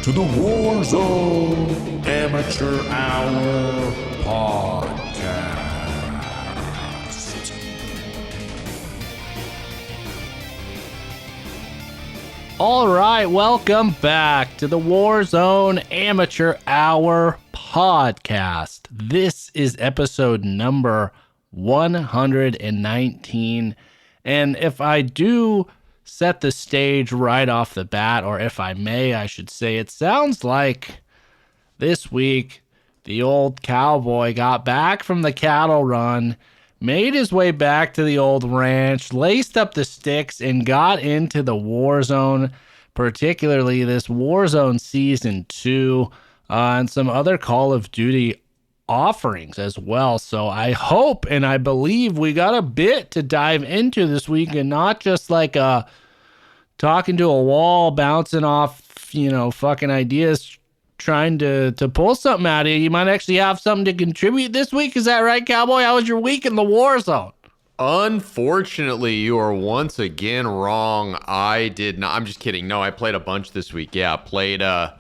to the Warzone Amateur Hour podcast. All right, welcome back to the Warzone Amateur Hour podcast. This is episode number 119. And if I do set the stage right off the bat, or if I may, I should say, it sounds like this week the old cowboy got back from the cattle run, made his way back to the old ranch, laced up the sticks, and got into the Warzone, particularly this Warzone Season 2, and some other Call of Duty offerings as well. So I hope and I believe we got a bit to dive into this week, and not just like talking to a wall, bouncing off, fucking ideas, trying to pull something out of you. You might actually have something to contribute this week. Is that right, Cowboy? How was your week in the Warzone? Unfortunately, you are once again wrong. I did not. I'm just kidding. No, I played a bunch this week. Yeah, played the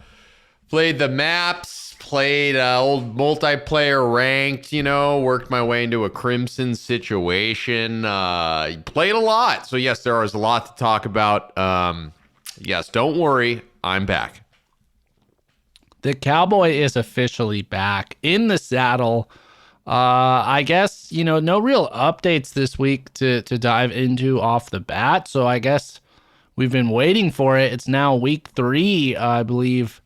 maps, played old multiplayer ranked, worked my way into a Crimson situation. Played a lot. So yes, there is a lot to talk about. Yes, don't worry. I'm back. The Cowboy is officially back in the saddle. I guess, no real updates this week to dive into off the bat. So I guess we've been waiting for it. It's now week 3, I believe,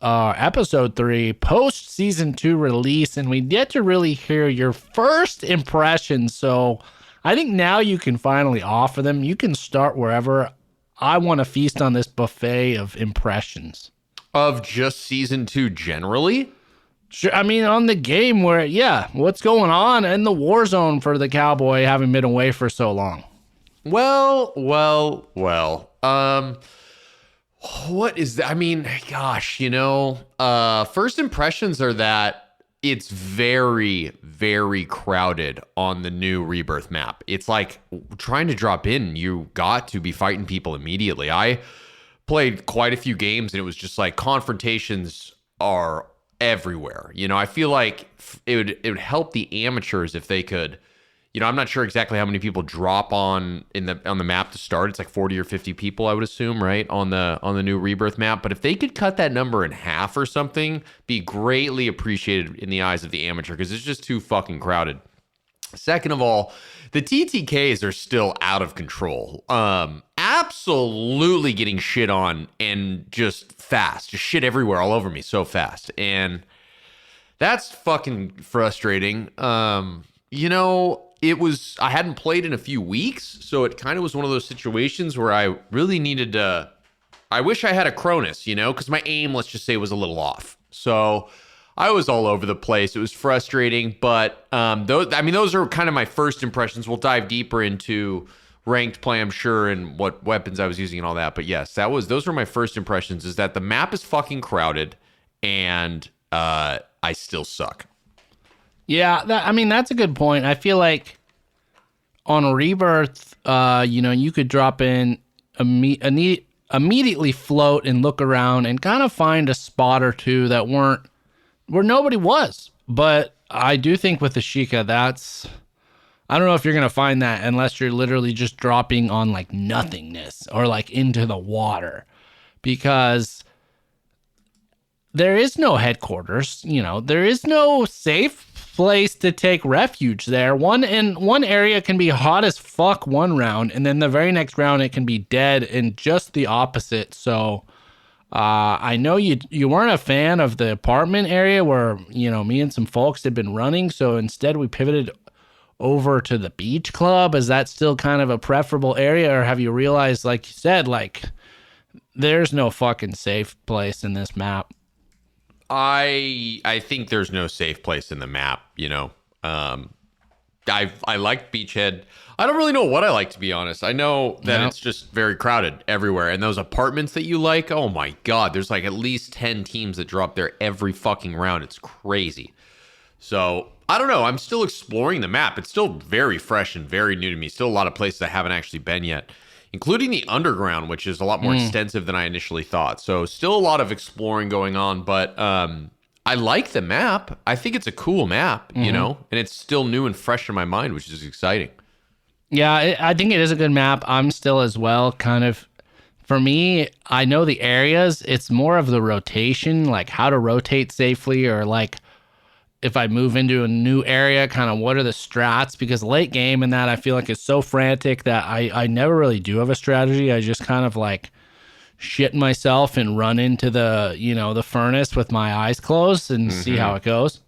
episode 3, post season 2 release. And we get to really hear your first impressions. So I think now you can finally offer them. You can start wherever. I want to feast on this buffet of impressions. Of just season 2 generally? Sure. I mean, on the game where, what's going on in the Warzone for the Cowboy having been away for so long? Well. What is that? I mean, gosh, first impressions are that it's very, very crowded on the new Rebirth map. It's like trying to drop in, you got to be fighting people immediately. I played quite a few games and it was just like confrontations are everywhere. I feel like it would help the amateurs if they could, I'm not sure exactly how many people drop on the map to start. It's like 40 or 50 people, I would assume, right? On the new Rebirth map. But if they could cut that number in half or something, be greatly appreciated in the eyes of the amateur, because it's just too fucking crowded. Second of all, the TTKs are still out of control. Absolutely getting shit on, and just fast. Just shit everywhere all over me so fast. And that's fucking frustrating. I hadn't played in a few weeks, so it kind of was one of those situations where I really needed to, I wish I had a Cronus, because my aim, let's just say, was a little off. So I was all over the place. It was frustrating, but those are kind of my first impressions. We'll dive deeper into ranked play, I'm sure, and what weapons I was using and all that. But yes, those were my first impressions, is that the map is fucking crowded and I still suck. Yeah, that's a good point. I feel like on Rebirth, you could drop in, immediately float and look around and kind of find a spot or two that weren't where nobody was. But I do think with the Sheikah, I don't know if you're going to find that unless you're literally just dropping on like nothingness or like into the water, because there is no headquarters, there is no safe place to take refuge there. One area can be hot as fuck one round, and then the very next round it can be dead, and just the opposite. So I know you weren't a fan of the apartment area where, me and some folks had been running. So instead we pivoted over to the beach club. Is that still kind of a preferable area, or have you realized, like you said, like there's no fucking safe place in this map? I think there's no safe place in the map, I like Beachhead. I don't really know what I like, to be honest. I know that It's just very crowded everywhere. And those apartments that you like, oh my God, there's like at least 10 teams that drop there every fucking round. It's crazy. So I don't know. I'm still exploring the map. It's still very fresh and very new to me. Still a lot of places I haven't actually been yet including the underground, which is a lot more extensive than I initially thought. So still a lot of exploring going on, but I like the map. I think it's a cool map, you know, and it's still new and fresh in my mind, which is exciting. Yeah, I think it is a good map. I'm still as well kind of, for me, I know the areas. It's more of the rotation, like how to rotate safely, or like if I move into a new area, kind of what are the strats? Because late game and that I feel like it's so frantic that I never really do have a strategy. I just kind of like shit myself and run into the, you know, the furnace with my eyes closed and see how it goes.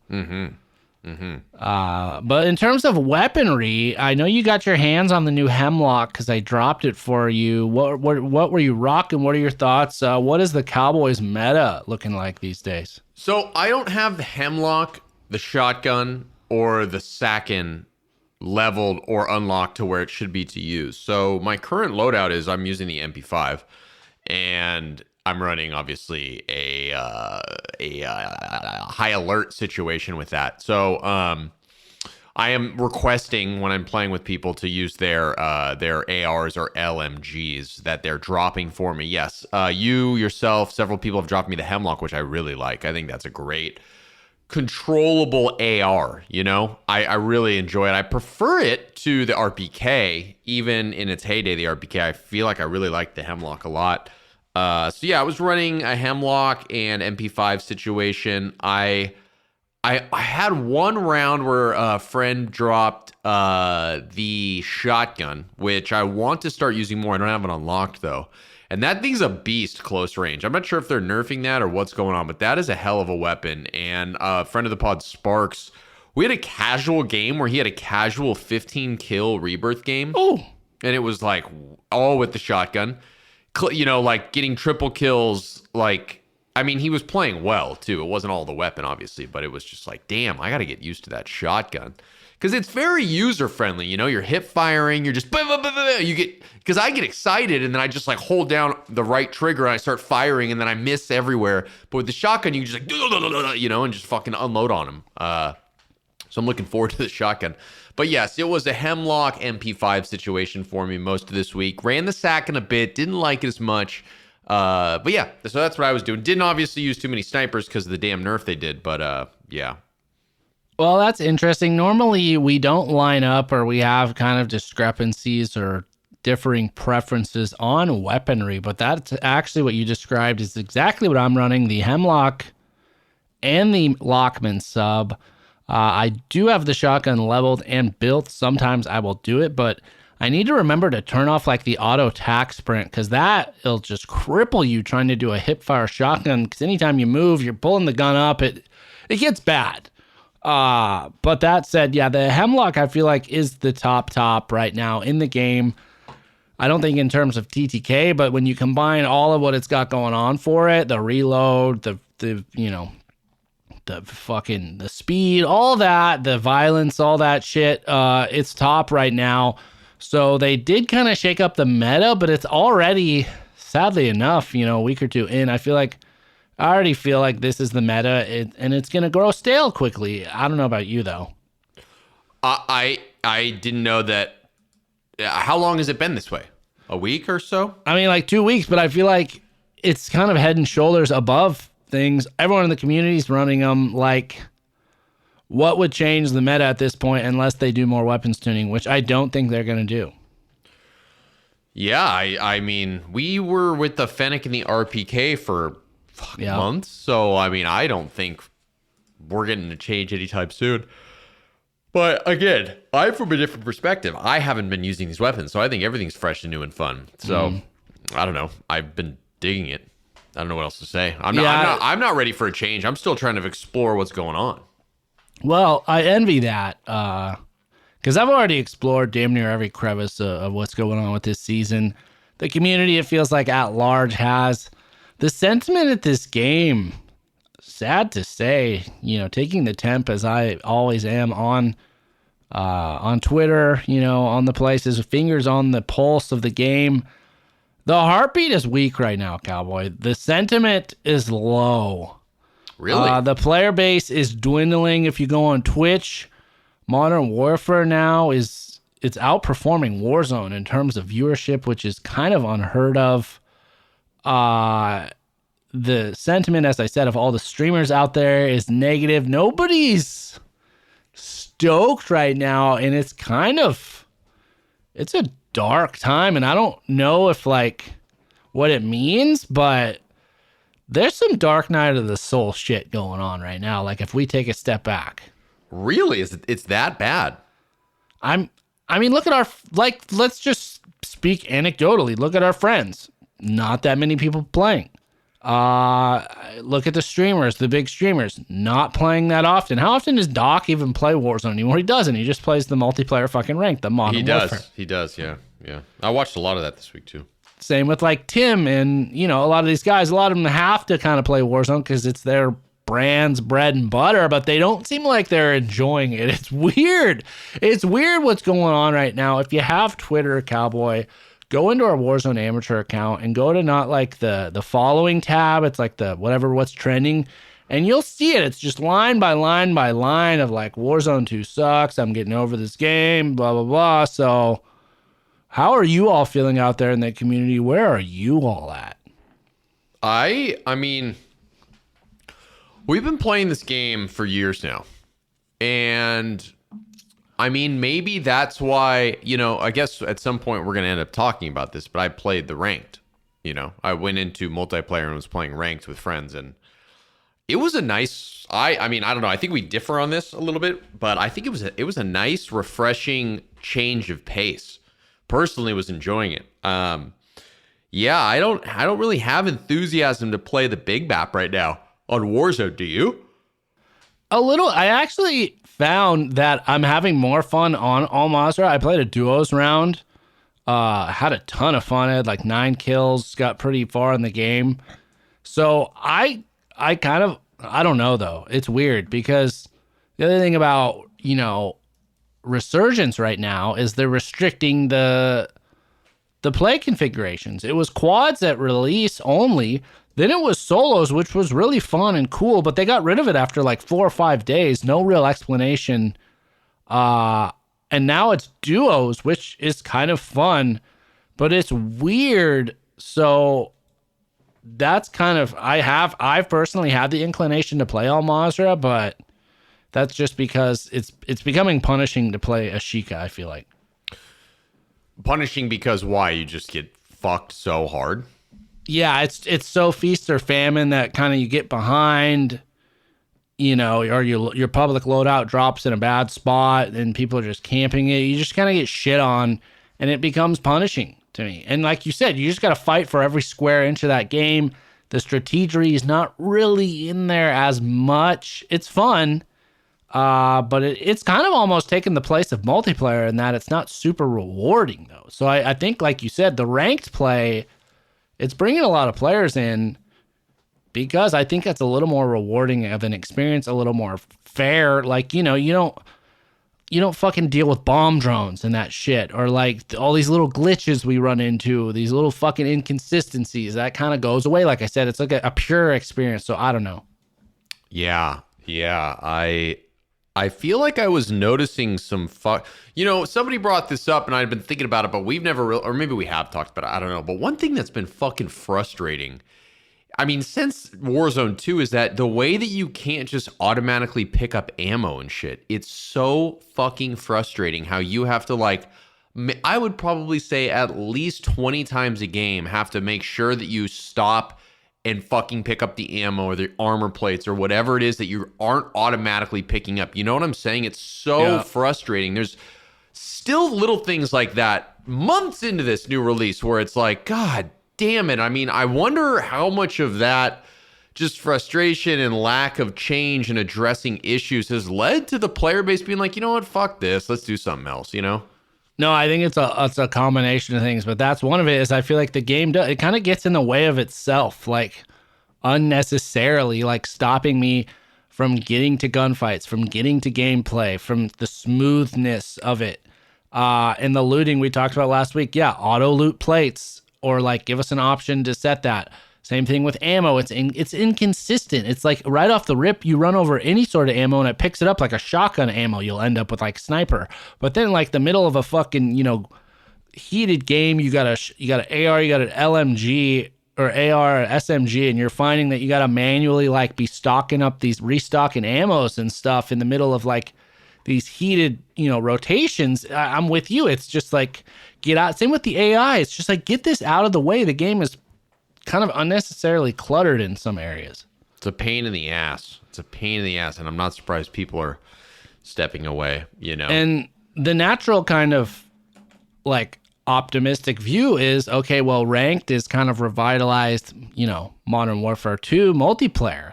But in terms of weaponry, I know you got your hands on the new Hemlock because I dropped it for you. What were you rocking? What are your thoughts? What is the Cowboys meta looking like these days? So I don't have the Hemlock, the shotgun, or the Sakin leveled or unlocked to where it should be to use. So my current loadout is I'm using the MP5, and I'm running obviously a high alert situation with that. So I am requesting when I'm playing with people to use their ARs or LMGs that they're dropping for me. Yes, you yourself, several people have dropped me the Hemlock, which I really like. I think that's a great controllable AR. You know, I really enjoy it. I prefer it to the RPK, even in its heyday. The RPK, I feel like I really like the Hemlock a lot. So yeah, I was running a Hemlock and MP5 situation. I had one round where a friend dropped the shotgun, which I want to start using more. I don't have it unlocked though. And that thing's a beast close range. I'm not sure if they're nerfing that or what's going on, but that is a hell of a weapon. And a friend of the pod, Sparks, we had a casual game where he had a casual 15 kill rebirth game. Oh, and it was like all with the shotgun. You know, like getting triple kills, like, I mean, he was playing well too. It wasn't all the weapon, obviously, but it was just like, damn, I got to get used to that shotgun. Because it's very user friendly, you know, you're hip firing, you're just, you get, because I get excited and then I just like hold down the right trigger and I start firing and then I miss everywhere. But with the shotgun, you can just like, you know, and just fucking unload on him. So I'm looking forward to the shotgun. But yes, it was a Hemlock MP5 situation for me most of this week. Ran the Sakin a bit, didn't like it as much. But yeah, so that's what I was doing. Didn't obviously use too many snipers because of the damn nerf they did, but yeah. Well, that's interesting. Normally we don't line up, or we have kind of discrepancies or differing preferences on weaponry, but that's actually what you described is exactly what I'm running. The Hemlock and the Lockman sub. I do have the shotgun leveled and built. Sometimes I will do it, but I need to remember to turn off like the auto tack sprint, because it'll just cripple you trying to do a hip fire shotgun, because anytime you move, you're pulling the gun up, it gets bad. But that said, yeah, the Hemlock I feel like is the top right now in the game. I don't think in terms of TTK, but when you combine all of what it's got going on for it, the reload, the you know, the speed, all that, the violence, all that shit, it's top right now. So they did kind of shake up the meta, but it's already, sadly enough, you know, a week or two in, I already feel like this is the meta, and it's going to grow stale quickly. I don't know about you, though. I didn't know that. How long has it been this way? A week or so? I mean, like 2 weeks, but I feel like it's kind of head and shoulders above things. Everyone in the community is running them. Like, what would change the meta at this point unless they do more weapons tuning, which I don't think they're going to do. Yeah, I mean, we were with the Fennec and the RPK for months, so I mean, I don't think we're getting to change anytime soon. But again, I'm from a different perspective. I haven't been using these weapons, so I think everything's fresh and new and fun. So I don't know. I've been digging it. I don't know what else to say. I'm not ready for a change. I'm still trying to explore what's going on. Well, I envy that because I've already explored damn near every crevice of what's going on with this season. The community, it feels like at large, has the sentiment at this game. Sad to say, you know, taking the temp as I always am on Twitter, you know, on the places, fingers on the pulse of the game. The heartbeat is weak right now, Cowboy. The sentiment is low. Really? The player base is dwindling. If you go on Twitch, Modern Warfare now is it's outperforming Warzone in terms of viewership, which is kind of unheard of. The sentiment, as I said, of all the streamers out there is negative. Nobody's stoked right now, and it's a dark time, and I don't know if like what it means, but there's some Dark Night of the Soul shit going on right now. Like if we take a step back. Really? It's that bad? I mean, look at our, like, let's just speak anecdotally. Look at our friends. Not that many people playing. Look at the streamers, the big streamers, not playing that often. How often does Doc even play Warzone anymore? He doesn't. He just plays the multiplayer fucking rank, the Modern Warfare. He does, yeah. I watched a lot of that this week, too. Same with, like, Tim and, you know, a lot of these guys. A lot of them have to kind of play Warzone because it's their brand's bread and butter, but they don't seem like they're enjoying it. It's weird. It's weird what's going on right now. If you have Twitter, Cowboy, go into our Warzone Amateur account and go to not like the following tab. It's like the what's trending, and you'll see it. It's just line by line by line of like Warzone 2 sucks. I'm getting over this game, blah, blah, blah. So how are you all feeling out there in the community? Where are you all at? I mean, we've been playing this game for years now, and I mean, maybe that's why, you know, I guess at some point we're going to end up talking about this, but I played the ranked, you know, I went into multiplayer and was playing ranked with friends, and it was a nice, I mean, I don't know. I think we differ on this a little bit, but I think it was a nice, refreshing change of pace. Personally was enjoying it. Yeah, I don't really have enthusiasm to play the big map right now on Warzone. Do you? A little. I actually found that I'm having more fun on Al Mazrah. I played a duos round. Had a ton of fun. I had like 9 kills. Got pretty far in the game. So I kind of, I don't know though. It's weird because the other thing about, you know, Resurgence right now is they're restricting the play configurations. It was quads at release only. Then it was solos, which was really fun and cool, but they got rid of it after like 4 or 5 days. No real explanation. And now it's duos, which is kind of fun, but it's weird. So that's kind of, I personally had the inclination to play Al Mazrah, but that's just because it's becoming punishing to play Ashika, I feel like. Punishing because why? You just get fucked so hard? Yeah, it's so feast or famine that kind of you get behind, you know, or your public loadout drops in a bad spot and people are just camping it. You just kind of get shit on and it becomes punishing to me. And like you said, you just got to fight for every square inch of that game. The strategy is not really in there as much. It's fun, but it's kind of almost taken the place of multiplayer in that it's not super rewarding, though. So I think, like you said, the ranked play, it's bringing a lot of players in because I think that's a little more rewarding of an experience, a little more fair. Like, you know, you don't fucking deal with bomb drones and that shit, or like all these little glitches we run into, these little fucking inconsistencies. That kind of goes away. Like I said, it's like a pure experience. So I don't know. Yeah. I feel like I was noticing some you know, somebody brought this up and I'd been thinking about it, but we've never or maybe we have talked about it. I don't know. But one thing that's been fucking frustrating, I mean, since Warzone 2, is that the way that you can't just automatically pick up ammo and shit. It's so fucking frustrating how you have to, like, I would probably say at least 20 times a game have to make sure that you stop and fucking pick up the ammo or the armor plates or whatever it is that you aren't automatically picking up. You know what I'm saying? It's so frustrating. There's still little things like that months into this new release where it's like, God damn it. I mean, I wonder how much of that just frustration and lack of change and addressing issues has led to the player base being like, you know what, fuck this. Let's do something else, you know? No, I think it's a combination of things, but that's one of it. Is I feel like the game it kind of gets in the way of itself, like unnecessarily, like stopping me from getting to gunfights, from getting to gameplay, from the smoothness of it. And the looting we talked about last week, auto loot plates, or like give us an option to set that. Same thing with ammo. It's inconsistent. It's like right off the rip, you run over any sort of ammo and it picks it up like a shotgun ammo. You'll end up with like sniper. But then like the middle of a fucking, heated game, you got an AR, you got an LMG or AR or SMG, and you're finding that you got to manually like be restocking ammos and stuff in the middle of like these heated, rotations. I'm with you. It's just like, get out. Same with the AI. It's just like, get this out of the way. The game is kind of unnecessarily cluttered in some areas. It's a pain in the ass. And I'm not surprised people are stepping away, And the natural kind of like optimistic view is, okay, well, ranked is kind of revitalized, Modern Warfare 2 multiplayer.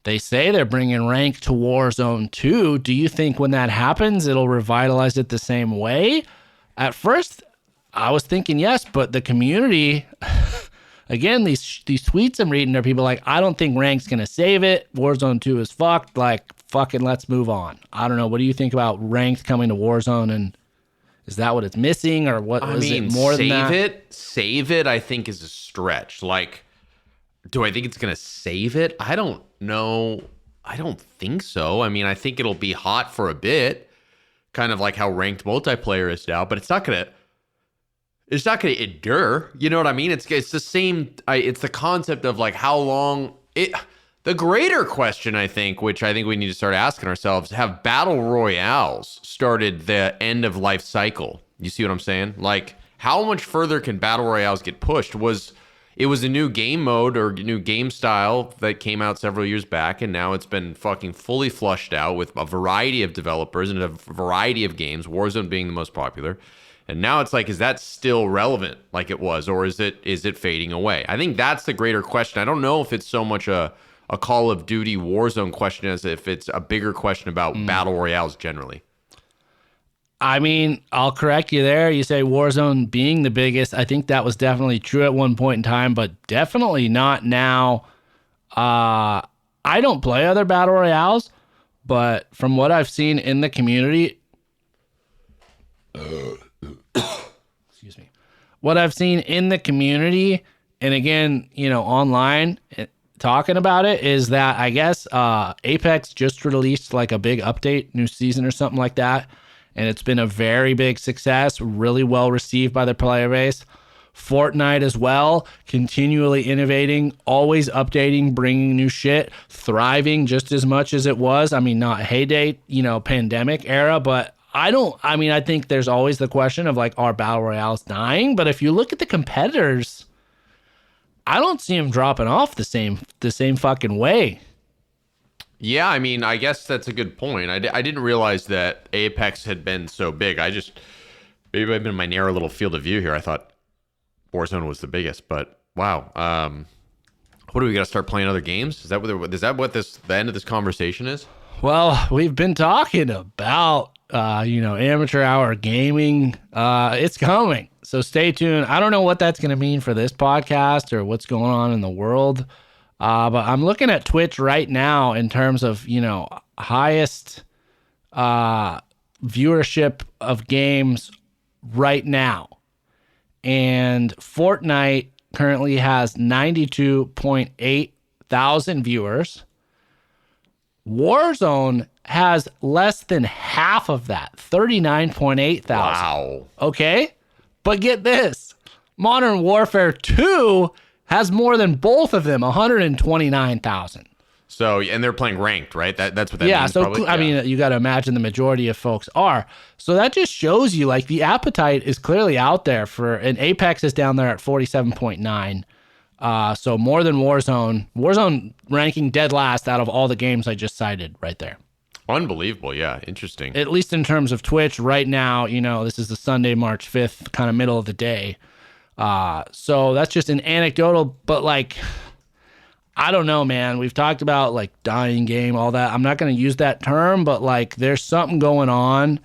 They say they're bringing ranked to Warzone 2. Do you think when that happens, it'll revitalize it the same way? At first, I was thinking yes, but the community, again, these tweets I'm reading are people like, I don't think ranked's going to save it. Warzone 2 is fucked. Like, fucking let's move on. I don't know. What do you think about ranked coming to Warzone, and is that what it's missing, or what? Is it more than that? Save it, I think, is a stretch. Like, do I think it's going to save it? I don't know. I don't think so. I mean, I think it'll be hot for a bit, kind of like how ranked multiplayer is now, but it's not going to endure. You know what I mean? It's the same. It's the concept of like how long it. The greater question, I think, which I think we need to start asking ourselves, have battle royales started the end of life cycle? You see what I'm saying? Like, how much further can battle royales get pushed? It was a new game mode or new game style that came out several years back, and now it's been fucking fully flushed out with a variety of developers and a variety of games, Warzone being the most popular. And now it's like, is that still relevant like it was, or is it fading away? I think that's the greater question. I don't know if it's so much a Call of Duty Warzone question as if it's a bigger question about battle royales generally. I mean, I'll correct you there. You say Warzone being the biggest. I think that was definitely true at one point in time, but definitely not now. I don't play other battle royales, but from what I've seen in the community, excuse me, what I've seen in the community, and again, online, talking about it, is that I guess Apex just released like a big update, new season or something like that, and it's been a very big success, really well received by the player base. Fortnite as well, continually innovating, always updating, bringing new shit, thriving just as much as it was. I mean, not heyday, pandemic era, but I think there's always the question of like, are battle royales dying? But if you look at the competitors, I don't see them dropping off the same fucking way. Yeah, I mean, I guess that's a good point. I didn't realize that Apex had been so big. Maybe I've been in my narrow little field of view here. I thought Warzone was the biggest, but wow. What do we got to start playing other games? Is that what the end of this conversation is? Well, we've been talking about amateur hour gaming. It's coming. So stay tuned. I don't know what that's going to mean for this podcast or what's going on in the world. But I'm looking at Twitch right now in terms of, highest viewership of games right now. And Fortnite currently has 92.8 thousand viewers. Warzone has less than half of that, 39.8 thousand. Wow. Okay? But get this, Modern Warfare 2 has more than both of them, 129,000. So, and they're playing ranked, right? That's what that means, so probably? I mean, you got to imagine the majority of folks are. So that just shows you, like, the appetite is clearly out there and Apex is down there at 47.9. So more than Warzone. Warzone ranking dead last out of all the games I just cited right there. Unbelievable. Yeah. Interesting. At least in terms of Twitch right now, this is the Sunday, March 5th, kind of middle of the day. So that's just an anecdotal, but like, I don't know, man. We've talked about like dying game, all that. I'm not going to use that term, but like there's something going on.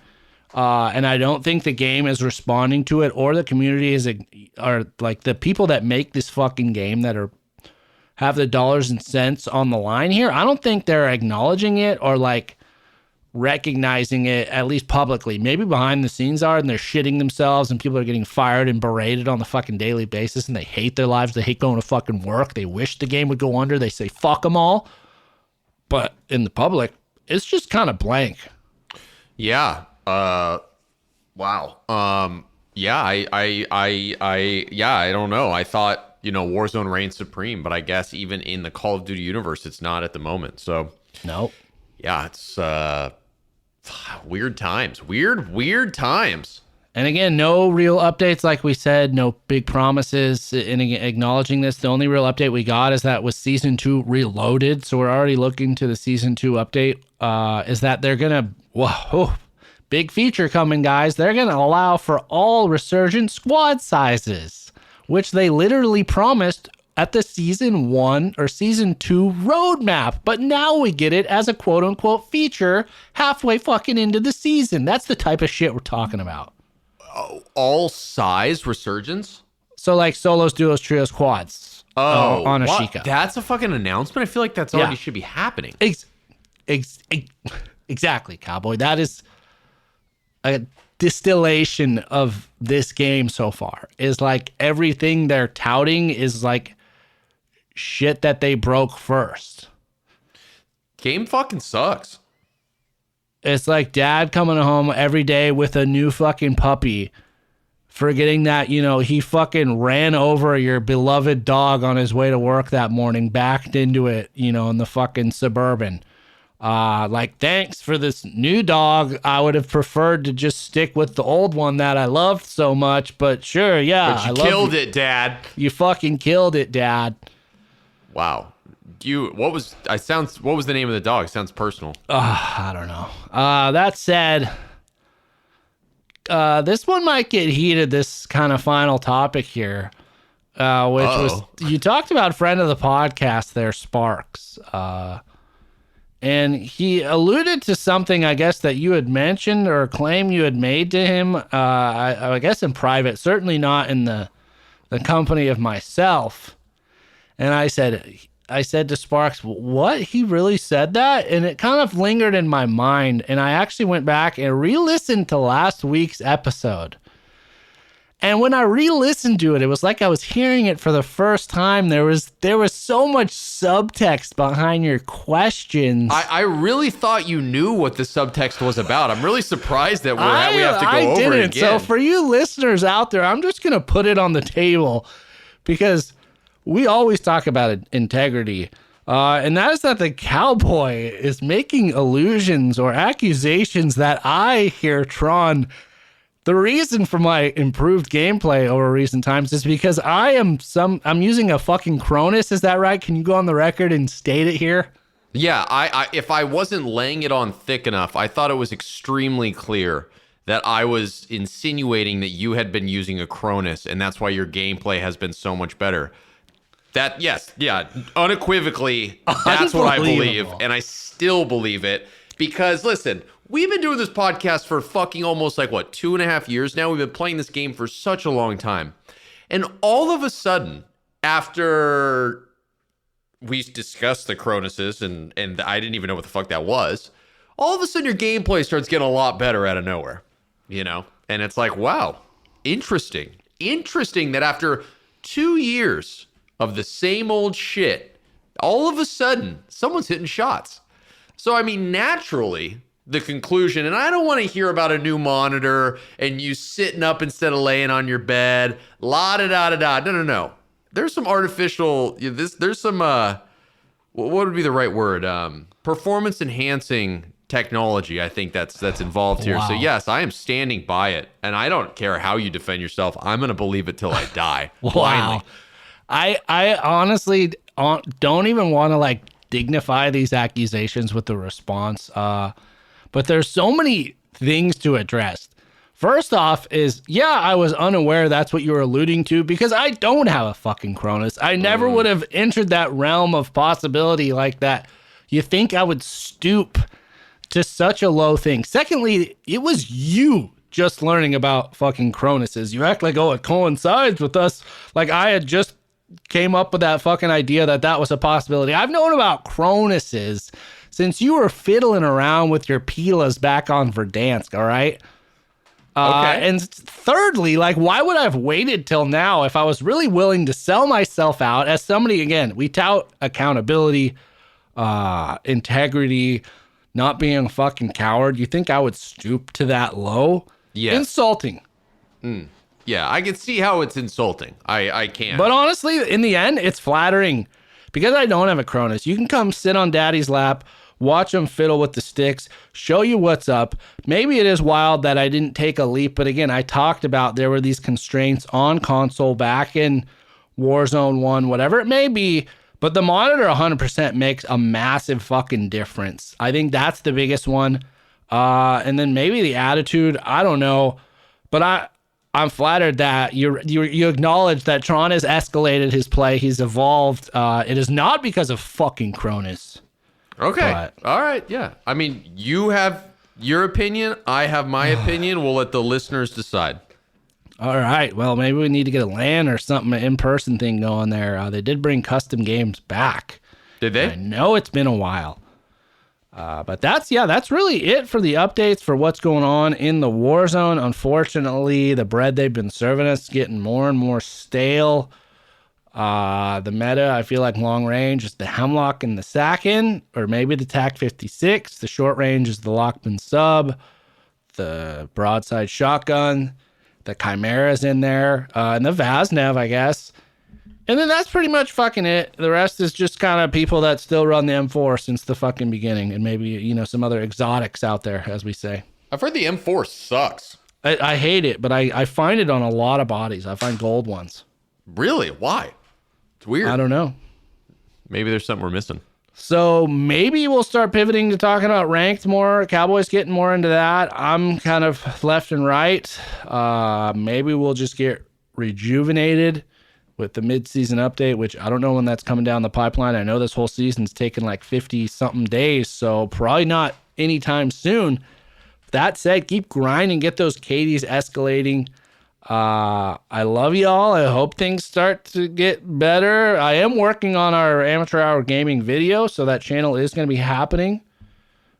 And I don't think the game is responding to it, or the community or like the people that make this fucking game that have the dollars and cents on the line here. I don't think they're acknowledging it or like recognizing it, at least publicly. Maybe behind the scenes are, and they're shitting themselves, and people are getting fired and berated on the fucking daily basis, and they hate their lives. They hate going to fucking work. They wish the game would go under. They say, fuck them all. But in the public, it's just kind of blank. Yeah. Wow. Yeah. I don't know. I thought, Warzone reigned supreme, but I guess even in the Call of Duty universe, it's not at the moment. So no. Yeah, it's weird times. Weird times. And again, no real updates, like we said, no big promises in acknowledging this. The only real update we got is that with Season 2 Reloaded, so we're already looking to the Season 2 update, is that they're going to, whoa, big feature coming, guys. They're going to allow for all resurgent squad sizes, which they literally promised at the Season 1 or Season 2 roadmap. But now we get it as a quote-unquote feature halfway fucking into the season. That's the type of shit we're talking about. All size resurgence? So like solos, duos, trios, quads. On Ashika. That's a fucking announcement? I feel like that's already should be happening. Exactly, Cowboy. That is a distillation of this game so far. Is like everything they're touting is like shit that they broke first. Game fucking sucks. It's like dad coming home every day with a new fucking puppy, forgetting that, he fucking ran over your beloved dog on his way to work that morning, backed into it, in the fucking Suburban. Like, thanks for this new dog. I would have preferred to just stick with the old one that I loved so much, but sure, yeah. But you killed it, Dad. You fucking killed it, Dad. Wow. What was the name of the dog? Sounds personal. I don't know. That said, this one might get heated, this kind of final topic here, which was, you talked about friend of the podcast there, Sparks. And he alluded to something, I guess, that you had mentioned or claim you had made to him, I guess in private, certainly not in the company of myself. And I said to Sparks, what? He really said that? And it kind of lingered in my mind. And I actually went back and re-listened to last week's episode. And when I re-listened to it, it was like I was hearing it for the first time. There was so much subtext behind your questions. I really thought you knew what the subtext was about. I'm really surprised that we have to go over it again. So for you listeners out there, I'm just going to put it on the table because we always talk about integrity, and that is that the Cowboy is making allusions or accusations that I hear, Tron. The reason for my improved gameplay over recent times is because I'm using a fucking Cronus. Is that right? Can you go on the record and state it here? Yeah, I if I wasn't laying it on thick enough, I thought it was extremely clear that I was insinuating that you had been using a Cronus, and that's why your gameplay has been so much better. Unequivocally, that's what I believe, and I still believe it, because, listen, we've been doing this podcast for fucking almost 2.5 years now. We've been playing this game for such a long time, and all of a sudden, after we discussed the Cronuses, and I didn't even know what the fuck that was, all of a sudden your gameplay starts getting a lot better out of nowhere, and it's like, wow, interesting that after 2 years of the same old shit, all of a sudden, someone's hitting shots. So, I mean, naturally, the conclusion, and I don't want to hear about a new monitor and you sitting up instead of laying on your bed, la-da-da-da-da. No. There's some artificial, there's some, what would be the right word? Performance-enhancing technology, I think that's involved here. Wow. So, yes, I am standing by it, and I don't care how you defend yourself. I'm going to believe it till I die. Blindly. I honestly don't even want to dignify these accusations with the response, but there's so many things to address. First off is, I was unaware that's what you were alluding to, because I don't have a fucking Cronus. I never would have entered that realm of possibility like that. You think I would stoop to such a low thing? Secondly, it was you just learning about fucking Cronuses. You act like, it coincides with us. Like I had just came up with that fucking idea that was a possibility. I've known about Cronuses since you were fiddling around with your Pilas back on Verdansk, all right? Okay. And thirdly, like, why would I have waited till now if I was really willing to sell myself out as somebody, again, we tout accountability, integrity, not being a fucking coward. You think I would stoop to that low? Yes. Insulting. Yeah, I can see how it's insulting. I can. But honestly, in the end, it's flattering because I don't have a Cronus. You can come sit on daddy's lap, watch him fiddle with the sticks, show you what's up. Maybe it is wild that I didn't take a leap, but again, I talked about there were these constraints on console back in Warzone 1, whatever it may be, but the monitor 100% makes a massive fucking difference. I think that's the biggest one. And then maybe the attitude, I don't know, but I'm flattered that you acknowledge that Tron has escalated his play. He's evolved. It is not because of fucking Cronus. Okay. But, all right. Yeah. I mean, you have your opinion. I have my opinion. We'll let the listeners decide. all right. Well, maybe we need to get a LAN or something, an in-person thing going there. They did bring custom games back. Did they? I know it's been a while. But that's really it for the updates for what's going on in the Warzone. Unfortunately, the bread they've been serving us is getting more and more stale. The meta, I feel like long range is the Hemlock and the Sakin, or maybe the TAC 56. The short range is the Lockman sub, the broadside shotgun, the Chimera's in there, and the Vaznev, I guess. And then that's pretty much fucking it. The rest is just kind of people that still run the M4 since the fucking beginning, and maybe, some other exotics out there, as we say. I've heard the M4 sucks. I hate it, but I find it on a lot of bodies. I find gold ones. Really? Why? It's weird. I don't know. Maybe there's something we're missing. So maybe we'll start pivoting to talking about ranked more. Cowboys getting more into that. I'm kind of left and right. Maybe we'll just get rejuvenated with the mid-season update, which I don't know when that's coming down the pipeline. I know this whole season's taken like 50-something days, so probably not anytime soon. That said, keep grinding, get those KDs escalating. I love y'all. I hope things start to get better. I am working on our Amateur Hour gaming video, so that channel is going to be happening.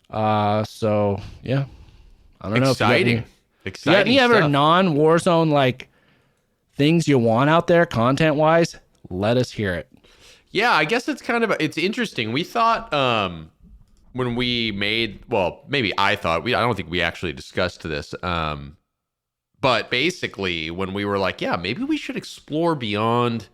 So yeah, I don't know. Exciting. If you got any other non-Warzone like things you want out there, content-wise, let us hear it. Yeah, I guess it's interesting. We thought when we made, well, maybe I thought, I don't think we actually discussed this. But basically, when we were like, yeah, maybe we should explore beyond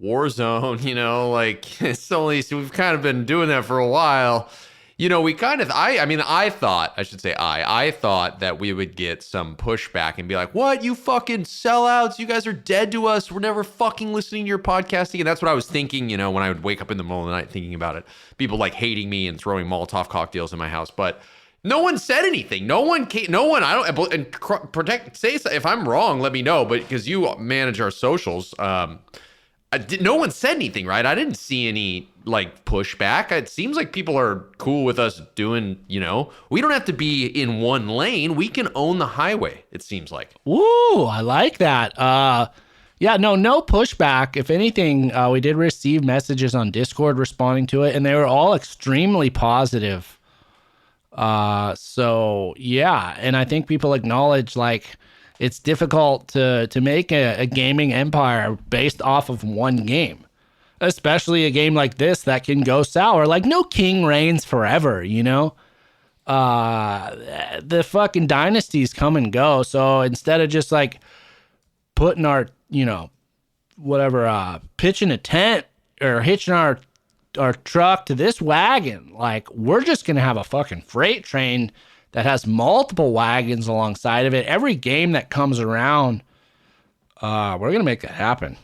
Warzone, like it's only, so we've kind of been doing that for a while. We kind of, I thought that we would get some pushback and be like, what, you fucking sellouts? You guys are dead to us. We're never fucking listening to your podcasting. And that's what I was thinking, when I would wake up in the middle of the night thinking about it. People like hating me and throwing Molotov cocktails in my house. But no one said anything. No one, and say if I'm wrong, let me know. But because you manage our socials, no one said anything, right? I didn't see any like pushback. It seems like people are cool with us doing, we don't have to be in one lane. We can own the highway, it seems like. Ooh, I like that. Yeah, no pushback. If anything, we did receive messages on Discord responding to it, and they were all extremely positive. So yeah, and I think people acknowledge like it's difficult to make a gaming empire based off of one game, especially a game like this that can go sour. Like no king reigns forever, the fucking dynasties come and go. So instead of just like putting our, pitching a tent or hitching our truck to this wagon, like we're just gonna have a fucking freight train that has multiple wagons alongside of it. Every game that comes around, we're gonna make that happen.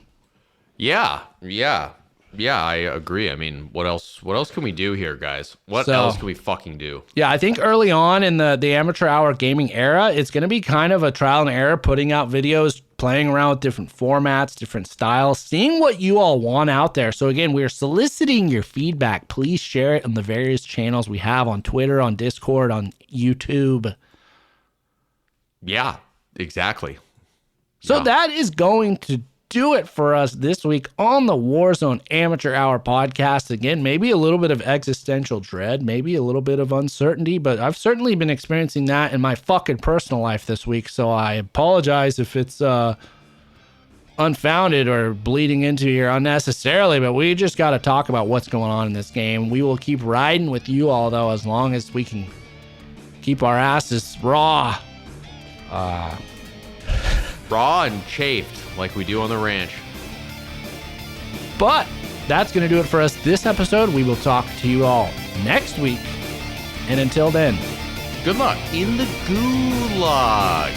Yeah, I agree. I mean, what else can we do here, guys? What else can we fucking do? Yeah, I think early on in the Amateur Hour gaming era, it's going to be kind of a trial and error, putting out videos, playing around with different formats, different styles, seeing what you all want out there. So again, we're soliciting your feedback. Please share it on the various channels we have on Twitter, on Discord, on YouTube. Yeah, exactly. So that is going to do it for us this week on the Warzone Amateur Hour podcast. Again, maybe a little bit of existential dread, maybe a little bit of uncertainty, but I've certainly been experiencing that in my fucking personal life this week. So I apologize if it's unfounded or bleeding into here unnecessarily, but we just got to talk about what's going on in this game. We will keep riding with you all, though, as long as we can keep our asses raw. Raw and chafed like we do on the ranch. But that's going to do it for us this episode. We will talk to you all next week. And until then, Good luck in the gulag.